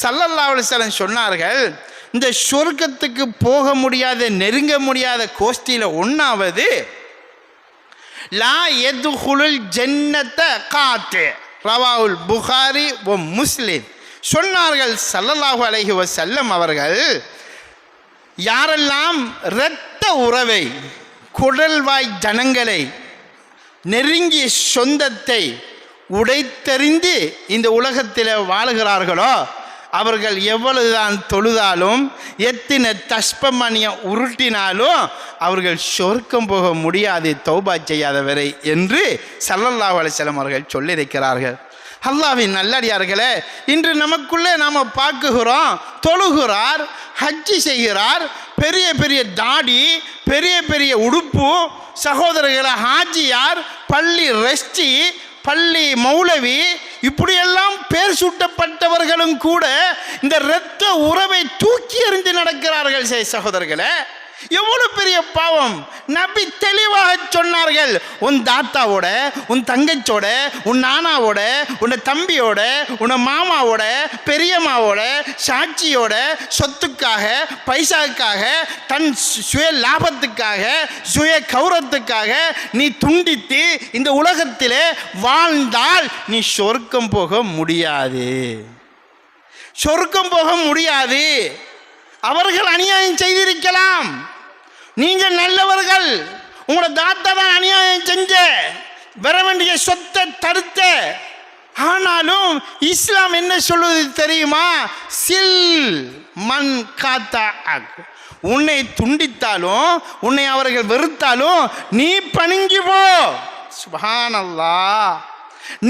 ஸல்லல்லாஹு அலைஹி வஸல்லம் சொன்னார்கள், இந்த சொர்க்கத்துக்கு போக முடியாத நெருங்க முடியாத கோஷ்டியில் ஒன்றாவது லா யதுகுலுல் ஜன்னத காத்து, ரவாவுல் புகாரி வ முஸ்லிம். சொன்னார்கள் ஸல்லல்லாஹு அலைஹி வஸல்லம் அவர்கள், யாரெல்லாம் இரத்த உறவை, குடல்வாய் ஜனங்களை, நெருங்கிய சொந்தத்தை உடைத்தறிந்து இந்த உலகத்தில் வாழுகிறார்களோ, அவர்கள் எவ்வளவுதான் தொழுதாலும் எத்தனை தஸ்பமணியம் உருட்டினாலும் அவர்கள் சொர்க்கம் போக முடியாது தௌபா செய்யாதவரை என்று ஸல்லல்லாஹு அலைஹி வஸல்லம் அவர்கள் சொல்லியிருக்கிறார்கள். அல்லாஹ்வின் நல்லடியார்களே, இன்று நமக்குள்ளே நாம் பார்க்குகிறோம், தொழுகிறார், ஹஜ்ஜி செய்கிறார், பெரிய பெரிய தாடி, பெரிய பெரிய உடுப்பு, சகோதரர்களை ஹாஜியார், பள்ளி ரெஸ்டி, பள்ளி மௌலவி, இப்படியெல்லாம் பேர் சூட்டப்பட்டவர்களும் கூட இந்த இரத்த உறவை தூக்கி எறிந்து நடக்கிறார்கள். சகோதரர்களே, எவ்வளவு பெரிய பாவம்! நபி தெளிவாக சொன்னார்கள், உன் தாத்தாவோட, உன் தங்கச்சோட, உன் நானாவோட, உன் தம்பியோட, உன் மாமாவோட, பெரியம்மாவோட, சாட்சியோட சொத்துக்காக, பைசாவுக்காக, தன் சுய லாபத்துக்காக, சுய கௌரவத்துக்காக நீ துண்டித்து இந்த உலகத்திலே வாழ்ந்தால் நீ சொர்க்கம் போக முடியாது. சொர்க்கம் போக முடியாது. அவர்கள் அநியாயம் செய்திருக்கலாம், நீங்கள் நல்லவர்கள், உங்களோட தாத்தா தான் அநியாயம் செஞ்ச, வர வேண்டிய சொத்தை தடுத்த. ஆனாலும் இஸ்லாம் என்ன சொல்லுது தெரியுமா? சில் மன் காத்தா, உன்னை துண்டித்தாலும் உன்னை அவர்கள் வெறுத்தாலும் நீ பணிஞ்சு போ. சுப்ஹானல்லாஹ்,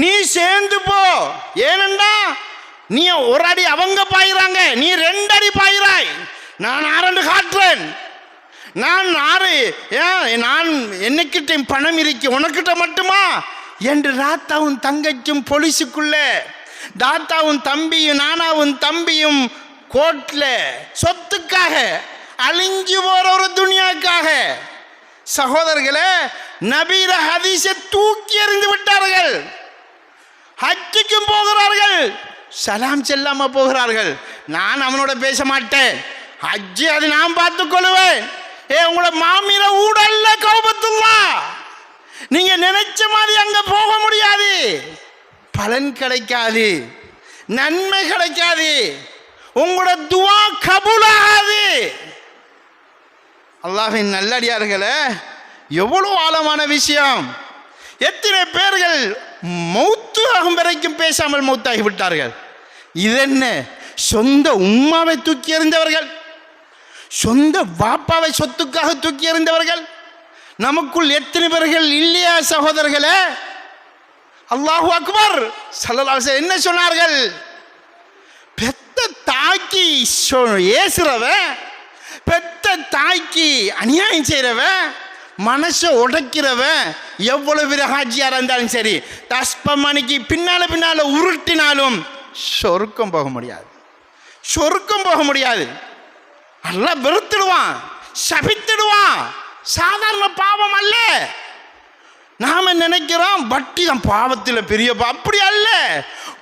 நீ சேர்ந்து போ. ஏனென்றா நீ ஒரு அடி அவங்க பாயிறாங்க, நீ 2 அடி பாயிறாய். நான் 6 காட்டுறேன். நான் 6, நான் என்னக்கிட்ட பணம் இருக்கு, உனக்கிட்ட மட்டுமா என்று தாத்தாவும் தங்கச்சும் போலீஸுக்குள்ள, தாத்தாவும் தம்பியும் நானாவும் தம்பியும் கோர்ட்ல சொத்துக்காக அழிஞ்சு போற ஒரு துனியாக்காக. சகோதரர்களே, நபீர ஹதீஸை தூக்கி எறிந்து விட்டார்கள். ஹஜ்ஜுக்கும் போகிறார்கள், சலாம் செல்லாம போகிறார்கள். நான் அவனோட பேச மாட்டேன், ஹஜ்ஜி அது நான் பார்த்துக் கொள்வேன். உங்களோட மாமியில ஊடல்ல கௌபத்துல்லா, நீங்க நினைச்ச மாதிரி அங்க போக முடியாது, பலன் கிடைக்காது, நன்மை கிடைக்காது, உங்களோட துவா கபூலாகாது. அல்லாஹ்வின் நல்லடியார்களே, எவ்வளவு ஆழமான விஷயம்! எத்தனை பேர்கள் மௌத்து ஆகும் வரைக்கும் பேசாமல் மௌத்தாகி விட்டார்கள். இதென்ன, சொந்த உம்மாவை தூக்கி எறிந்தவர்கள், சொந்த பாப்பாவை சொத்துக்காக தூக்கி எறிந்தவர்கள் நமக்குள் எத்தனை பேர்கள் இல்லையா சகோதரர்களே? அல்லாஹு அக்பர். ஸல்லல்லாஹு அலைஹி வஸல்லம் என்ன சொன்னார்கள்? பெத்த தாய்க்கு ஏசுறவன், பெத்த தாய்க்கு அநியாயம் செய்கிறவன், மனசை உடைக்கிறவன் எவ்வளவு பெரிய ஹாஜியாரா இருந்தாலும் சரி, தஸ்பமணிக்கு பின்னால உருட்டினாலும் சொர்க்கம் போக முடியாது. சொர்க்கம் போக முடியாது. அல்லாஹ் வெறுத்துடுவான், சபித்துடுவான். சாதாரண பாவம் அல்ல. நாம நினைக்கிறோம் வட்டி தான் பாவத்தில் பெரிய பாவம். அப்படி அல்ல.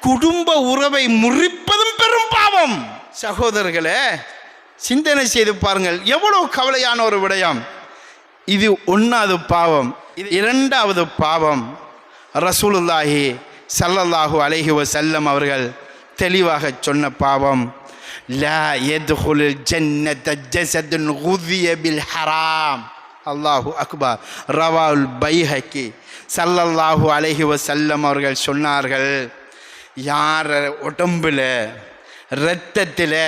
குடும்ப உறவை முறிப்பதும் பெரும் பாவம். சகோதரர்களே, சிந்தனை செய்து பாருங்கள், எவ்வளவு கவலையான ஒரு விடயம் இது. 1வது பாவம். இது 2வது பாவம். ரசூலுல்லாஹி ஸல்லல்லாஹு அலைஹி வஸல்லம் அவர்கள் தெளிவாக சொன்ன பாவம், லா யதுகுலுல் ஜன்னத ஜஸதுன் குதிய பில் ஹராம். அல்லாஹு அக்பர். ரவாவுல் பைஹகி. ஸல்லல்லாஹு அலைஹி வஸல்லம் அவர்கள் சொன்னார்கள், யார் உடம்புல இரத்தத்தில்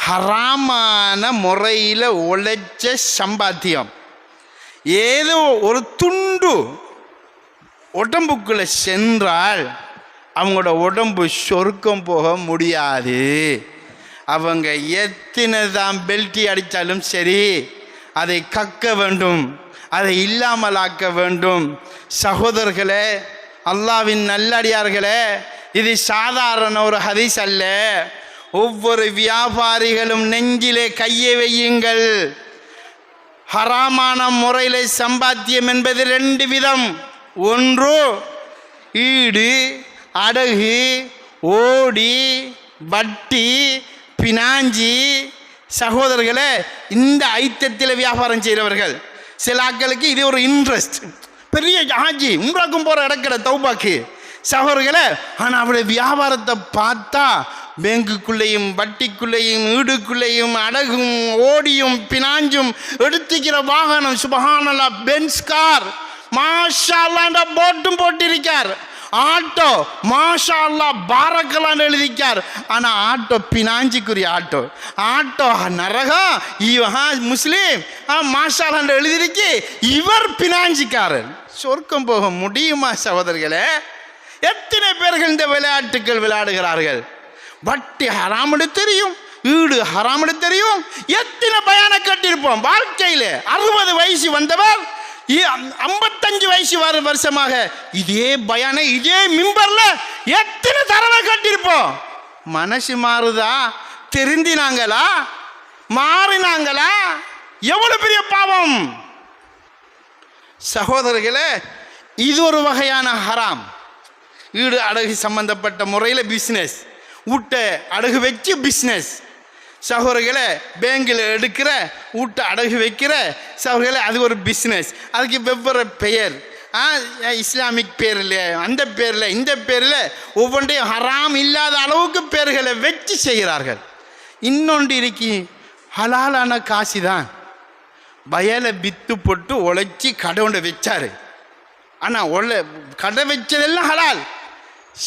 ஹராமான முறையில் உழைச்ச சம்பாத்தியம் ஏதோ ஒரு துண்டு உடம்புக்குள்ளே சென்றால் அவங்களோட உடம்பு சொர்க்கம் போக முடியாது. அவங்க எத்தனை தான் பெல்ட்டி அடித்தாலும் சரி, அதை கக்க வேண்டும், அதை இல்லாமலாக்க வேண்டும். சகோதரர்களே, அல்லாஹ்வின் நல்லடியார்களே, இது சாதாரண ஒரு ஹதீஸ் அல்ல. ஒவ்வொரு வியாபாரிகளும் நெஞ்சிலே கையை வையுங்கள். ஹராமான முறையில் சம்பாத்தியம் என்பது 2 விதம். ஒன்று ஈடு, அடகு, ஓடி, வட்டி, பினாஞ்சி, சகோதரர்களே, இந்த ஐட்டத்தில் வியாபாரம் செய்கிறவர்கள். சில ஆட்களுக்கு இது ஒரு இன்ட்ரெஸ்ட். பெரிய ஹாஜி உம்ராக்கும் போகிற இடக்கிற தௌபாக்கு சகோதரர்களே. ஆனால் அவருடைய வியாபாரத்தை பார்த்தா பேங்குக்குள்ளேயும் வட்டிக்குள்ளேயும் வீடுக்குள்ளேயும் அடகும் ஓடியும் பினாஞ்சும் எடுத்துக்கிற வாகனம் சுபஹானல்லா பென்ஸ் கார் மாஷா அல்லாஹ் போட்டும் போட்டிருக்கார். ஆட்டோ மாஷா அல்லாஹ் பாரக்கலான்னு எழுதிக்கார். ஆனால் ஆட்டோ பினாஞ்சிக்குரிய ஆட்டோ நரகம். இவன் முஸ்லீம் மாஷா அல்லாஹ் எழுதிருக்கு, இவர் பினாஞ்சிக்காரர். சொர்க்கம் போக முடியுமா சகோதரர்களே? எத்தனை பேர்கள் இந்த விளையாட்டுகள் விளையாடுகிறார்கள்? வட்டி ஹராம்னு தெரியும், வீடு ஹராம்னு தெரியும். எத்தனை பயான கட்டியிருப்போம் வாழ்க்கையில். 60 வயசு வந்தவர் 55 வயசு வருஷமாக இதே பயான இதே மிம்பர்ல எத்தனை தடவை கட்டியிருப்போம். மனசு மாறுதா? தெரிந்தினாங்களா? மாறினாங்களா? எவ்வளவு பெரிய பாவம் சகோதரர்களே. இது ஒரு வகையான ஹராம். வீடு அடகு சம்பந்தப்பட்ட முறையில் பிஸ்னஸ், வீட்டை அடகு வச்சு பிஸ்னஸ் சகோதரர்களே. பேங்கில் எடுக்கிற வீட்டை அடகு வைக்கிற சகோதரர்களே, அது ஒரு பிஸ்னஸ். அதுக்கு வெவ்வேறு பெயர், இஸ்லாமிக் பேரில், அந்த பேரில், இந்த பேரில் ஒவ்வொன்றையும் ஹராம் இல்லாத அளவுக்கு பேர்களை வச்சு செய்கிறார்கள். இன்னொன்று இருக்கி ஹலாலான காசு தான். வயலை வித்து போட்டு உழைச்சி கடை ஒன்று வச்சார். ஆனால் கடை வச்சதெல்லாம் ஹலால்.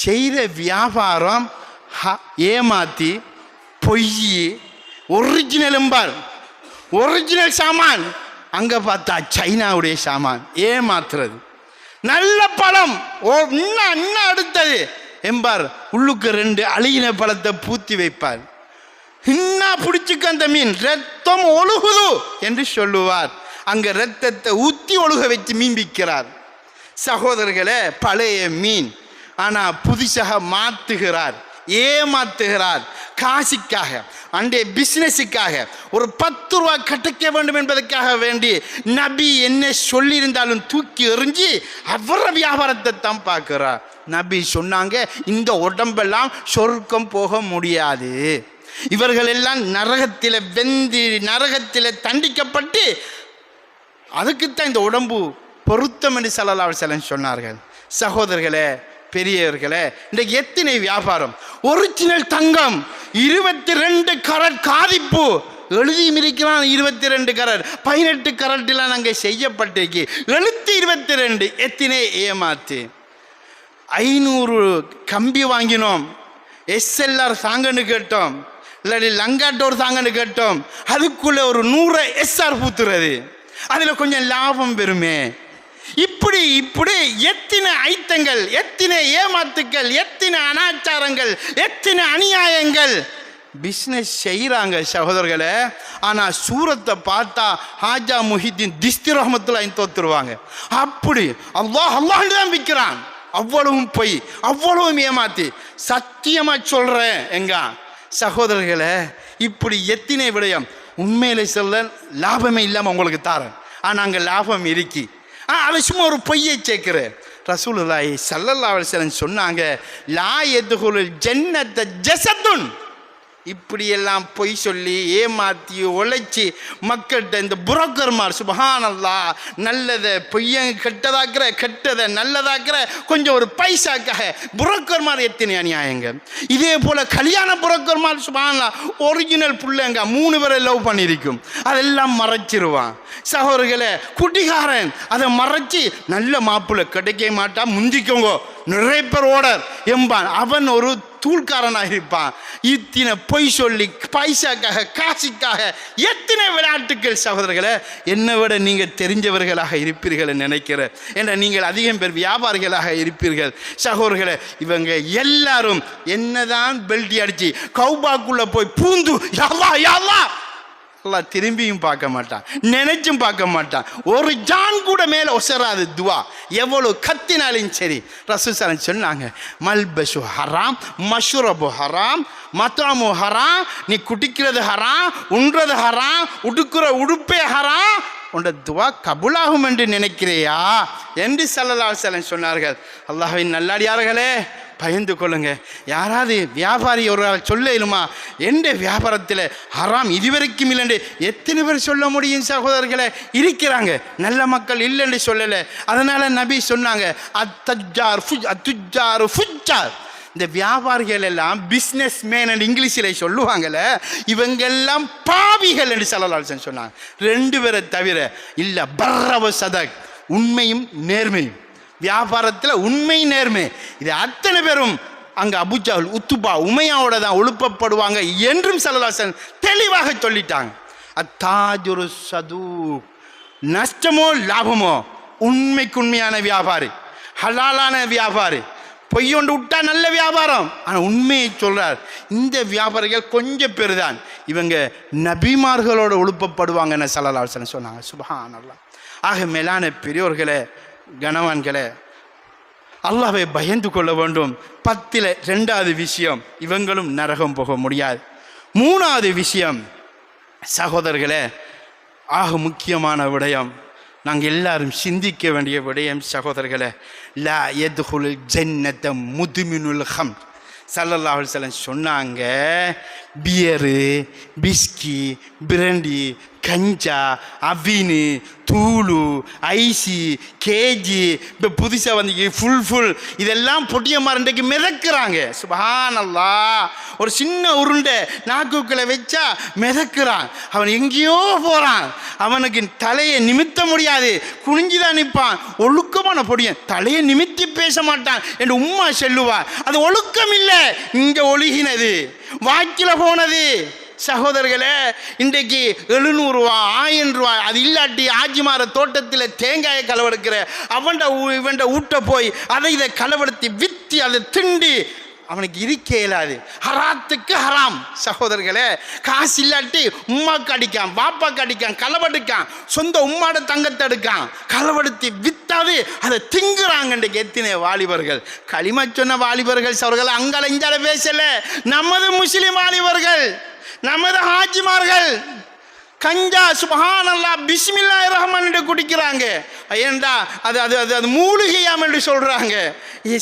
செய்கிற வியாபாரம் ஏமாற்றி பொய், ஒரிஜினலும்பார், ஒரிஜினல் சாமான் அங்கே பார்த்தா சைனாவுடைய சாமான். ஏமாத்துறது. நல்ல பழம் இன்னும் அடுத்தது என்பார், உள்ளுக்கு 2 அழுகின பழத்தை பூத்தி வைப்பார். இன்னும் பிடிச்சிக்க அந்த மீன் ரத்தம் ஒழுகுது என்று சொல்லுவார். அங்கே ரத்தத்தை ஊற்றி ஒழுக வச்சு மீன் விற்கிறார். சகோதரர்களே, பழைய மீன் ஆனால் புதுசாக மாற்றுகிறார், ஏமாத்துகிறார். காசுக்காக, அண்டே பிஸ்னஸுக்காக, ஒரு 10 ரூபா கிடைக்க வேண்டும் என்பதற்காக வேண்டி நபி என்ன சொல்லியிருந்தாலும் தூக்கி எறிஞ்சி அவர வியாபாரத்தை தான் பார்க்கிறார். நபி சொன்னாங்க, இந்த உடம்பெல்லாம் சொர்க்கம் போக முடியாது. இவர்கள் எல்லாம் நரகத்தில் வெந்தி நரகத்தில் தண்டிக்கப்பட்டு அதுக்குத்தான் இந்த உடம்பு பொருத்தம் என்று ஸல்லல்லாஹு அலைஹி வஸல்லம் சொன்னார்கள். சகோதரர்களே, பெரியவர்களே, இன்றைக்கு எத்தனை வியாபாரம். ஒரிஜினல் தங்கம் 22 கரட் காதிப்பு எழுதியும் இருக்கிறான். 22 கரட் 18 கரட்டிலாம் நாங்கள் செய்யப்பட்டிருக்கு. எழுத்து 22. எத்தனை ஏமாத்து. 500 கம்பி வாங்கினோம், எஸ்எல்ஆர் சாங்கன்னு கேட்டோம், இல்லாட்டி லங்காட்டோர் சாங்கன்னு கேட்டோம். அதுக்குள்ளே ஒரு 100 எஸ்ஆர் பூத்துறது. அதில் கொஞ்சம் லாபம் பெறுமே. இப்படி எத்தனை ஐட்டங்கள், எத்தனை ஏமாத்துக்கள், எத்தனை அனாச்சாரங்கள், எத்தனை அநியாயங்கள் பிஸ்னஸ் செய்கிறாங்க சகோதரர்களே. ஆனால் சூரத்தை பார்த்தா ஹாஜா முஹிதீன் திஸ்தி ரஹ்மத்துல்லாஹி தோத்துருவாங்க. அப்படி அல்லாஹ் தான் விற்கிறான். அவ்வளவும் பொய், அவ்வளவும் ஏமாத்தி. சத்தியமாக சொல்கிறேன் எங்க சகோதரர்களே, இப்படி எத்தனை விடயம். உண்மையில சொல்ல லாபமே இல்லாமல் உங்களுக்கு தாரேன். ஆனால் அங்கே லாபம் இருக்கி. அது சும்மா ஒரு பொய்யை சேர்க்கிற. ரசூலுல்லாஹி ஸல்லல்லாஹு அலைஹி வஸல்லம் சொன்னாங்க, லா யதுகுலுல் ஜன்னத ஜஸதுன். இப்படியெல்லாம் பொய் சொல்லி ஏமாற்றி உழைச்சி மக்கள்கிட்ட இந்த புரோக்கர்மார் சுபஹானல்லாஹ் நல்லதை பொய்ய கெட்டதாக்குற, கெட்டதை நல்லதாக்குற, கொஞ்சம் ஒரு பைசாக்காக புரோக்கர்மார் எத்தனை அநியாயங்க. இதே போல் கல்யாண புரோக்கர்மார் சுபஹானல்லாஹ் ஒரிஜினல் பிள்ளைங்க 3 பேரை லவ் பண்ணியிருக்கும், அதெல்லாம் மறைச்சிருவான். சகோதரர்களே, குட்டிகாரன் அதை மறைச்சி நல்ல மாப்பிள்ளை கிடைக்க மாட்டா, முந்திக்கோங்க நிறைய பேர் ஓடர் எம்பான். அவன் ஒரு தூள்காரனாக இருப்பான். இத்தனை பொய் சொல்லி பைசாக்காக, காசுக்காக எத்தனை விளையாட்டுக்கள் சகோதரர்களே. என்னை விட நீங்கள் தெரிஞ்சவர்களாக இருப்பீர்கள் நினைக்கிறேன். ஏன்னா நீங்கள் அதிகம் பேர் வியாபாரிகளாக இருப்பீர்கள் சகோதரர்களே. இவங்க எல்லாரும் என்னதான் பெல்ட்டி அடிச்சு கௌபாக்குள்ளே போய் பூந்து யாவா யாவா எல்லாம் திரும்பியும் பார்க்க மாட்டான், நினைச்சும் பார்க்க மாட்டான். ஒரு ஜான் கூட மேலே ஒசராது துவா. எவ்வளோ கத்தினாலும் சரி. ரசூல் சொன்னாங்க, மல்பசு ஹராம், மஷ்ரபு ஹராம், மத்தாமு ஹராம். நீ குடிக்கிறது ஹராம், உண்றது ஹராம், உடுக்கிற உடுப்பே ஹராம், உண்ட துவா கபுலாகும் என்று நினைக்கிறையா என்று ஸல்லல்லாஹு அலைஹி வஸல்லம் சொன்னார்கள். அல்லாஹ்வின் நல்லடியார்களே, பயந்து கொள்ளுங்க. யாராவது வியாபாரி ஒரு சொல்ல இயலுமா, எந்த வியாபாரத்தில் ஹராம் இதுவரைக்கும் இல்லைன்னு எத்தனை பேர் சொல்ல முடியும் சகோதரர்களே? இருக்கிறாங்க, நல்ல மக்கள் இல்லைன்னு சொல்லலை. அதனால் நபி சொன்னாங்க, அத்துஜார் ஃபுஜ்ஜார். இந்த வியாபாரிகள் எல்லாம் பிஸ்னஸ் மேன் என்று இங்கிலீஷில் சொல்லுவாங்கள்ல, இவங்கெல்லாம் பாவிகள் என்று ஸல்லல்லாஹு அலைஹி வஸல்லம் சொன்னாங்க. 2 பேரை தவிர இல்லை. பர்ரவ சதக், உண்மையும் நேர்மையும். வியாபாரத்தில் உண்மை நேர்மை, இது அத்தனை பேரும் அங்கே அபுஜஹல் உத்துபா உமையாவோட தான் ஒழுப்பப்படுவாங்க என்றும் ஸல்லல்லாஹு அலைஹி வஸல்லம் தெளிவாக சொல்லிட்டாங்க. அத்தாஜுரு சதூக், நஷ்டமோ லாபமோ உண்மைக்குண்மையான வியாபாரி, ஹலாலான வியாபாரி. பொய்யொண்டு விட்டா நல்ல வியாபாரம், ஆனால் உண்மையை சொல்கிறார். இந்த வியாபாரிகள் கொஞ்சம் பேர் தான், இவங்க நபிமார்களோட ஒழுப்பப்படுவாங்கன்னு ஸல்லல்லாஹு அலைஹி வஸல்லம் சொன்னாங்க. சுப்ஹானல்லாஹ். ஆக மேலான பெரியோர்களே, கணவான்களே, அல்லாஹ்வை பயந்து கொள்ள வேண்டும். 10ல் 2வது விஷயம், இவங்களும் நரகம் போக முடியாது. 3வது விஷயம் சகோதரர்களே, ஆக முக்கியமான விடயம், நாங்கள் எல்லாரும் சிந்திக்க வேண்டிய விடயம் சகோதரர்களே, லா யத்ஹுலுல் ஜன்னத முத்மினுல் ஹம்ர். ஸல்லல்லாஹு அலைஹி வஸல்லம் சொன்னாங்க, பியரு, பிஸ்கி, பிரண்டி, கஞ்சா, அவினு, தூளு, ஐசி, கேஜி, இப்போ புதுசாக வந்து ஃபுல் இதெல்லாம் பொட்டிய மரண்டைக்கு மிதக்கிறாங்க. சுப்ஹானல்லாஹ். ஒரு சின்ன உருண்டை நாக்குக்களை வச்சா மிதக்கிறான், அவன் எங்கேயோ போகிறான். அவனுக்கு தலையை நிமித்த முடியாது, குனிஞ்சுதான் நிற்பான். ஒழுக்கமான பொடியன், தலையை நிமித்தி பேச மாட்டான் என்று உம்மா சொல்லுவார். அது ஒழுக்கம் இல்லை, இங்கே ஒழுகினது, வாக்கில் போனது. சகோதரர்களே, இன்றைக்கு 700 ரூபா 1000 ரூபாய் அது இல்லாட்டி ஆஜிமார தோட்டத்தில் தேங்காயை களவெடுக்கிற இவன்ட ஊட்ட போய் அதை இதை களவெடுத்து வித்தி அதை திண்டி அவனுக்கு இருக்க இயலாது. ஹராத்துக்கு ஹராம் சகோதரர்களே. காசு இல்லாட்டி உம்மாக்கு அடிக்கான், பாப்பாக்கு அடிக்கான், களவெடுக்கான், சொந்த உம்மாட தங்கத்தை எடுக்கான், களவெடுத்து வித்தாது அதை திங்குறாங்க. இன்றைக்கு எத்தனை வாலிபர்கள், களிமா சொன்ன வாலிபர்கள் அவர்கள் அங்கால இஞ்சால பேசல. நமது முஸ்லிம் வாலிபர்கள், நமது ஹாஜிமார்கள் கஞ்சா சுப்ஹானல்லாஹ் பிஸ்மில்லாஹிர் ரஹ்மான் என்று குடிக்கிறாங்க. ஏண்டா அது அது அது அது மூலிகையாம் என்று சொல்கிறாங்க.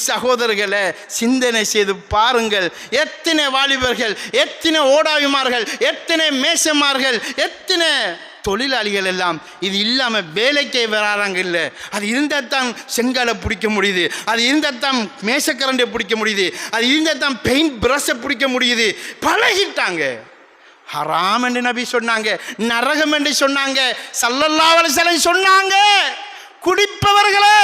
சகோதரர்களை சிந்தனை செய்து பாருங்கள். எத்தனை வாலிபர்கள், எத்தனை ஓடாவிமார்கள், எத்தனை மேசமார்கள், எத்தனை தொழிலாளிகள் எல்லாம் இது இல்லாமல் வேலைக்கே வராங்க. இல்லை, அது இருந்தால் தான் செங்கலை பிடிக்க முடியுது, அது இருந்தால் தான் மேசக்கரண்டை பிடிக்க முடியுது, அது இருந்தால் தான் பெயிண்ட் ப்ரஷை பிடிக்க முடியுது. பழகிட்டாங்க. ஹராம் என்று நபி சொன்னாங்க, நரகம் என்று சொன்னாங்க, ஸல்லல்லாஹு அலைஹி வஸல்லம் சொன்னாங்க. குடிப்பவர்களே,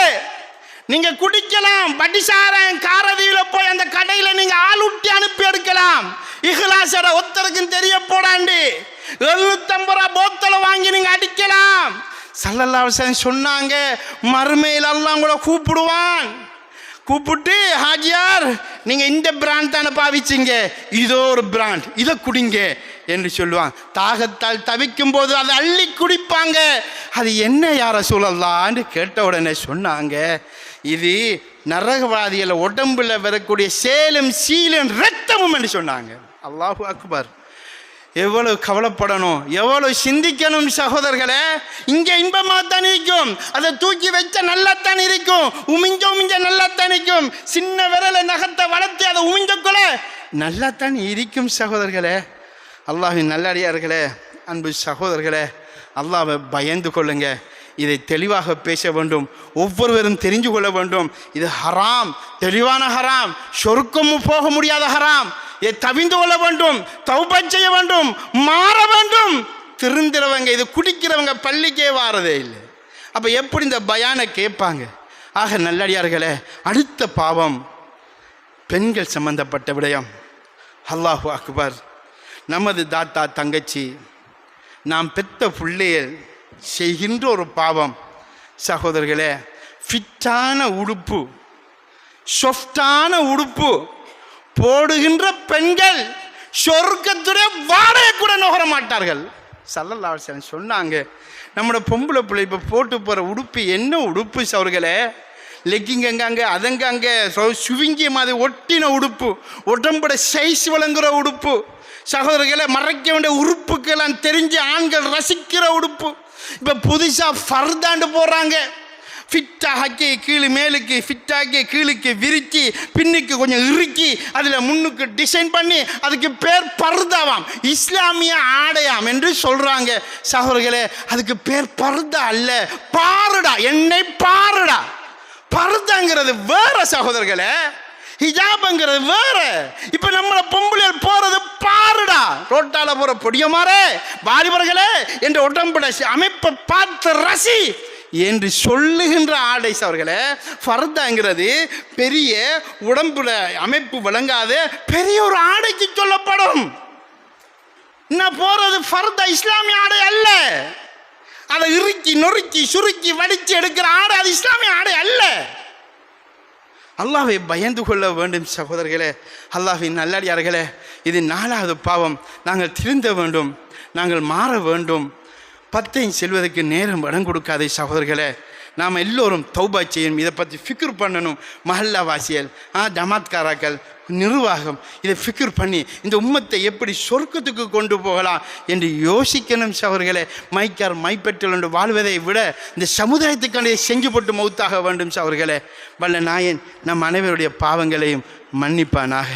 நீங்க குடிக்கலாம், பட்டிசாரன் காரதீவில் போய் அந்த கடையில் நீங்க ஆளுட்டி அனுப்பி எடுக்கலாம். இஹ்லாஸோட ஒருத்தருக்கும் தெரிய போடாண்டு 750 ரூபா போத்தலை வாங்கி நீங்க அடிக்கலாம். ஸல்லல்லாஹு அலைஹி வஸல்லம் சொன்னாங்க, மறுமையில் அல்லாஹ் உங்களை கூப்பிடுவான். கூப்பிட்டு, ஹாஜியார் நீங்கள் இந்த பிராண்ட் தானே பாவிச்சிங்க, இதோ ஒரு பிராண்ட், இதை குடிங்க என்று சொல்லுவான். தாகத்தால் தவிக்கும் போது அதை அள்ளி குடிப்பாங்க. அது என்ன யார சூழல்லான்னு கேட்ட உடனே சொன்னாங்க, இது நரகவாதிகளை உடம்புல வரக்கூடிய சேலும் சீலும் ரத்தமும் என்று சொன்னாங்க. அல்லாஹு அக்பர். எவ்வளவு கவலைப்படணும், எவ்வளவு சிந்திக்கணும் சகோதரர்களே. இங்கே இன்பமாக தான் இருக்கும், அதை தூக்கி வச்ச நல்லாத்தான் இருக்கும், உமிஞ்ச நல்லாத்தான் இருக்கும். சின்ன விரலை நகத்தை வளர்த்து அதை உமிஞ்சக்குள்ள நல்லாத்தான் இருக்கும் சகோதரர்களே. அல்லாஹ்வின் நல்லடியார்களே, அன்பு சகோதரர்களே, அல்லாஹ்வை பயந்து கொள்ளுங்க. இதை தெளிவாக பேச வேண்டும், ஒவ்வொருவரும் தெரிஞ்சு கொள்ள வேண்டும். இது ஹராம், தெளிவான ஹராம், சொர்க்கமும் போக முடியாத ஹராம். இதை தவிந்து கொள்ள வேண்டும், தௌபா செய்ய வேண்டும், மாற வேண்டும். திருந்துறவங்க, இது குடிக்கிறவங்க பள்ளிக்கே வாரதே இல்லை. அப்போ எப்படி இந்த பயானை கேட்பாங்க? ஆக நல்லடியார்களே, அடுத்த பாவம் பெண்கள் சம்பந்தப்பட்ட விடயம். அல்லாஹு அக்பர். நமது தாத்தா தங்கச்சி, நாம் பெற்ற பிள்ளைகள் செய்கின்ற ஒரு பாவம் சகோதரர்களே, ஃபிட்டான உடுப்பு, சாஃப்டான உடுப்பு போடுகின்ற பெண்கள் சொர்க்கத்துடைய வாடகை கூட நுகர மாட்டார்கள். ஸல்லல்லாஹு அலைஹி வஸல்லம் சொன்னாங்க, நம்மளோட பொம்பளை பிள்ளை இப்போ போட்டு போகிற உடுப்பு என்ன உடுப்பு சவர்களே? லெக்கிங் அங்கே அதங்க அங்கே சுவிங்கிய மாதிரி ஒட்டின உடுப்பு, உடம்போட சைஸ் வழங்குகிற உடுப்பு சகோதரர்களை, மறைக்க வேண்டிய உறுப்புக்கெல்லாம் தெரிஞ்ச ஆண்கள் ரசிக்கிற உடுப்பு, இப்போ புதுசாக ஃபர்தாண்டு போடுறாங்க. ஃபிட்டாக்கி கீழே மேலுக்கு, ஃபிட்டாக்கி கீழுக்கு விரிக்கி, பின்னுக்கு கொஞ்சம் இறுக்கி, அதில் முன்னுக்கு டிசைன் பண்ணி, அதுக்கு பேர் பர்தாவாம், இஸ்லாமிய ஆடையாம் என்று சொல்கிறாங்க. சகோதரர்களே, அதுக்கு பேர் பர்தா அல்ல, பாருடா, என்னை பாருடா. பர்தாங்கிறது வேற சகோதரர்களே, ஹிஜாப்ங்கிறது வேற. இப்போ நம்மளை பொம்பளைகள் போகிறது பாருடா, ரோட்டால போகிற பொடியமாரே, வாலிபர்களே என்ற உடம்புட அமைப்பை பார்த்து ரசி என்று சொல்லுகின்ற ஆடை சவர்களே. ஃபர்தாங்கிறது பெரிய உடம்புல அமைப்பு விளங்காத பெரிய ஒரு ஆடைக்கு சொல்லப்படும். நான் போறது ஃபர்தா இஸ்லாமிய ஆடை அல்ல. அதை இறுக்கி நொறுக்கி சுருக்கி வடித்து எடுக்கிற ஆடை அது இஸ்லாமிய ஆடை அல்ல. அல்லாஹ்வை பயந்து கொள்ள வேண்டும் சகோதரர்களே, அல்லாஹ்வின் நல்லடியார்களே. இது 4வது பாவம். நாங்கள் திருந்த வேண்டும், நாங்கள் மாற வேண்டும். 10 செல்வதற்கு நேரம் இடம் கொடுக்காதே சகோதரர்களே. நாம் எல்லோரும் தௌபா செய்யணும். இதை பற்றி ஃபிக்ர் பண்ணணும். மஹல்லா வாசியல், ஜமாத்காராக்கள், நிர்வாகம் இதை ஃபிக்ர் பண்ணி இந்த உம்மத்தை எப்படி சொர்க்கத்துக்கு கொண்டு போகலாம் என்று யோசிக்கணும் சகோதரர்களே. மைக்கார் மைப்பெற்றல் என்று வாழ்வதை விட இந்த சமுதாயத்துக்கான செஞ்சு போட்டு மௌத்தாக வேண்டும் சகோதரர்களே. வல்ல நாயன் நம் அனைவருடைய பாவங்களையும் மன்னிப்பானாக.